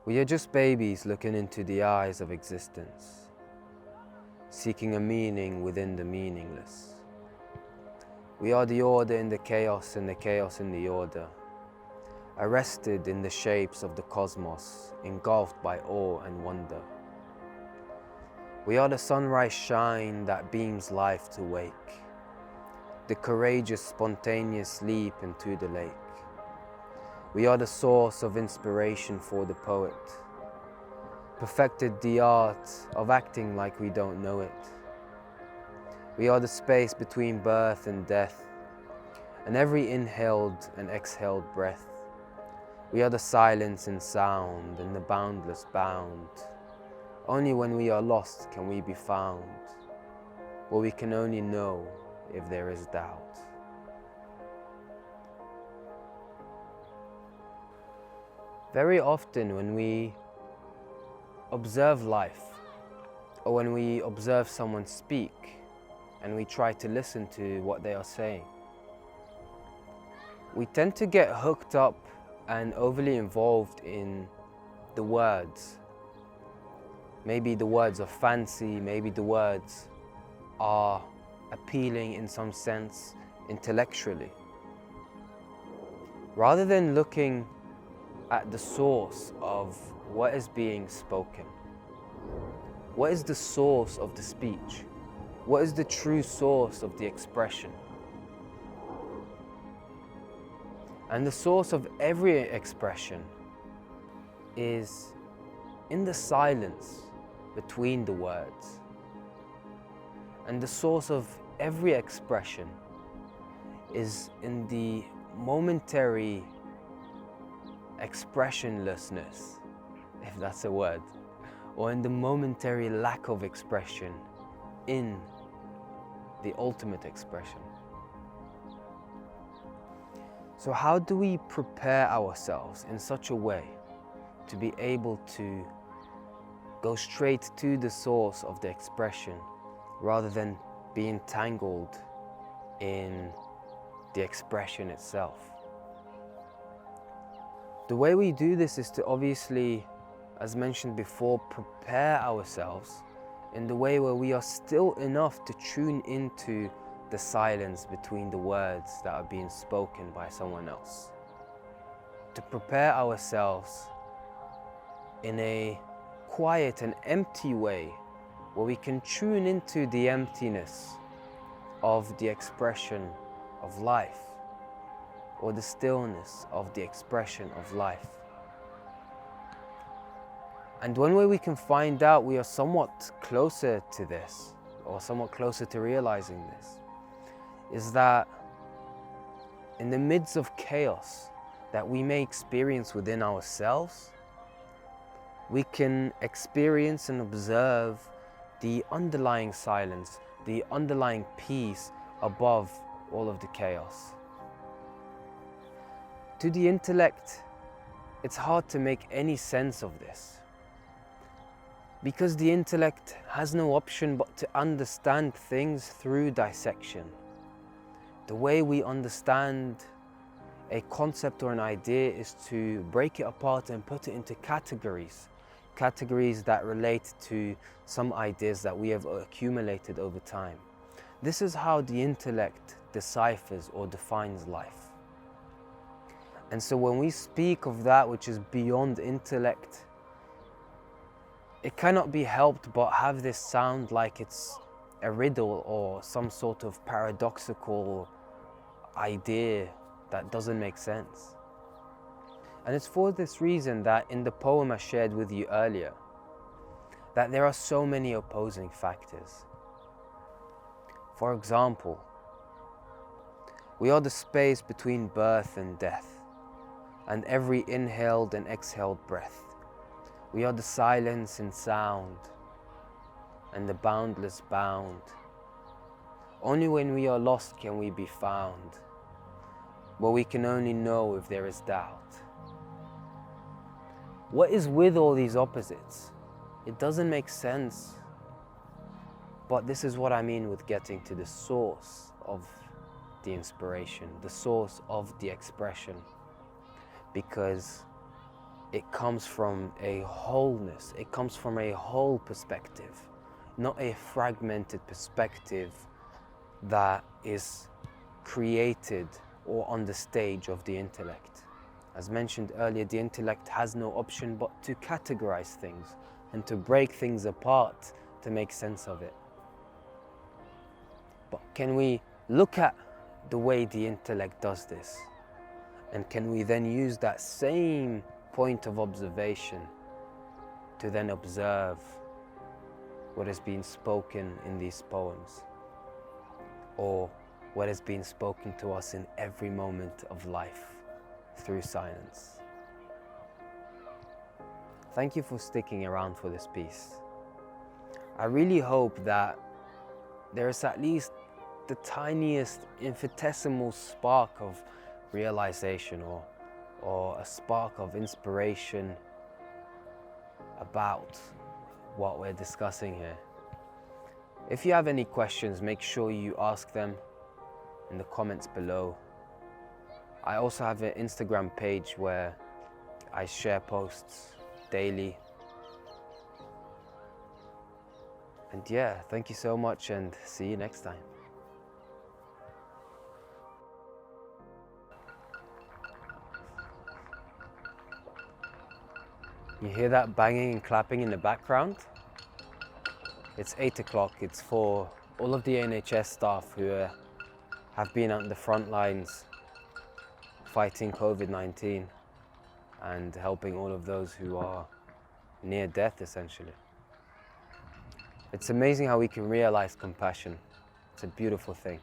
We are just babies looking into the eyes of existence, seeking a meaning within the meaningless. We are the order in the chaos and the chaos in the order, arrested in the shapes of the cosmos, engulfed by awe and wonder. We are the sunrise shine that beams life to wake, the courageous spontaneous leap into the lake. We are the source of inspiration for the poet, perfected the art of acting like we don't know it. We are the space between birth and death, and every inhaled and exhaled breath. We are the silence in sound and the boundless bound. Only when we are lost can we be found, where we can only know if there is doubt. Very often when we observe life, or when we observe someone speak, and we try to listen to what they are saying, we tend to get hooked up and overly involved in the words. Maybe the words are fancy, maybe the words are appealing in some sense intellectually. Rather than looking at the source of what is being spoken. What is the source of the speech? What is the true source of the expression? And the source of every expression is in the silence between the words. And the source of every expression is in the momentary expressionlessness, if that's a word, or in the momentary lack of expression in the ultimate expression. So how do we prepare ourselves in such a way to be able to go straight to the source of the expression rather than be entangled in the expression itself? The way we do this is to obviously, as mentioned before, prepare ourselves in the way where we are still enough to tune into the silence between the words that are being spoken by someone else. To prepare ourselves in a quiet and empty way where we can tune into the emptiness of the expression of life, or the stillness of the expression of life. And one way we can find out we are somewhat closer to this, or somewhat closer to realizing this, is that in the midst of chaos that we may experience within ourselves, we can experience and observe the underlying silence, the underlying peace above all of the chaos. To the intellect, it's hard to make any sense of this, because the intellect has no option but to understand things through dissection. The way we understand a concept or an idea is to break it apart and put it into categories that relate to some ideas that we have accumulated over time. This is how the intellect deciphers or defines life. And so when we speak of that which is beyond intellect, it cannot be helped but have this sound like it's a riddle or some sort of paradoxical idea that doesn't make sense. And it's for this reason that in the poem I shared with you earlier, that there are so many opposing factors. For example, we are the space between birth and death, and every inhaled and exhaled breath. We are the silence in sound, and the boundless bound. Only when we are lost can we be found, where we can only know if there is doubt. What is with all these opposites? It doesn't make sense. But this is what I mean with getting to the source of the inspiration, the source of the expression. Because it comes from a wholeness, it comes from a whole perspective, not a fragmented perspective that is created or on the stage of the intellect. As mentioned earlier, the intellect has no option but to categorize things and to break things apart to make sense of it. But can we look at the way the intellect does this? And can we then use that same point of observation to then observe what has been spoken in these poems, or what has been spoken to us in every moment of life through silence? Thank you for sticking around for this piece. I really hope that there is at least the tiniest infinitesimal spark of realization or a spark of inspiration about what we're discussing here. If you have any questions, make sure you ask them in the comments below. I also have an Instagram page where I share posts daily. And yeah, thank you so much and see you next time. You hear that banging and clapping in the background? It's 8 o'clock. It's for all of the NHS staff who have been on the front lines fighting COVID-19 and helping all of those who are near death, essentially. It's amazing how we can realize compassion. It's a beautiful thing.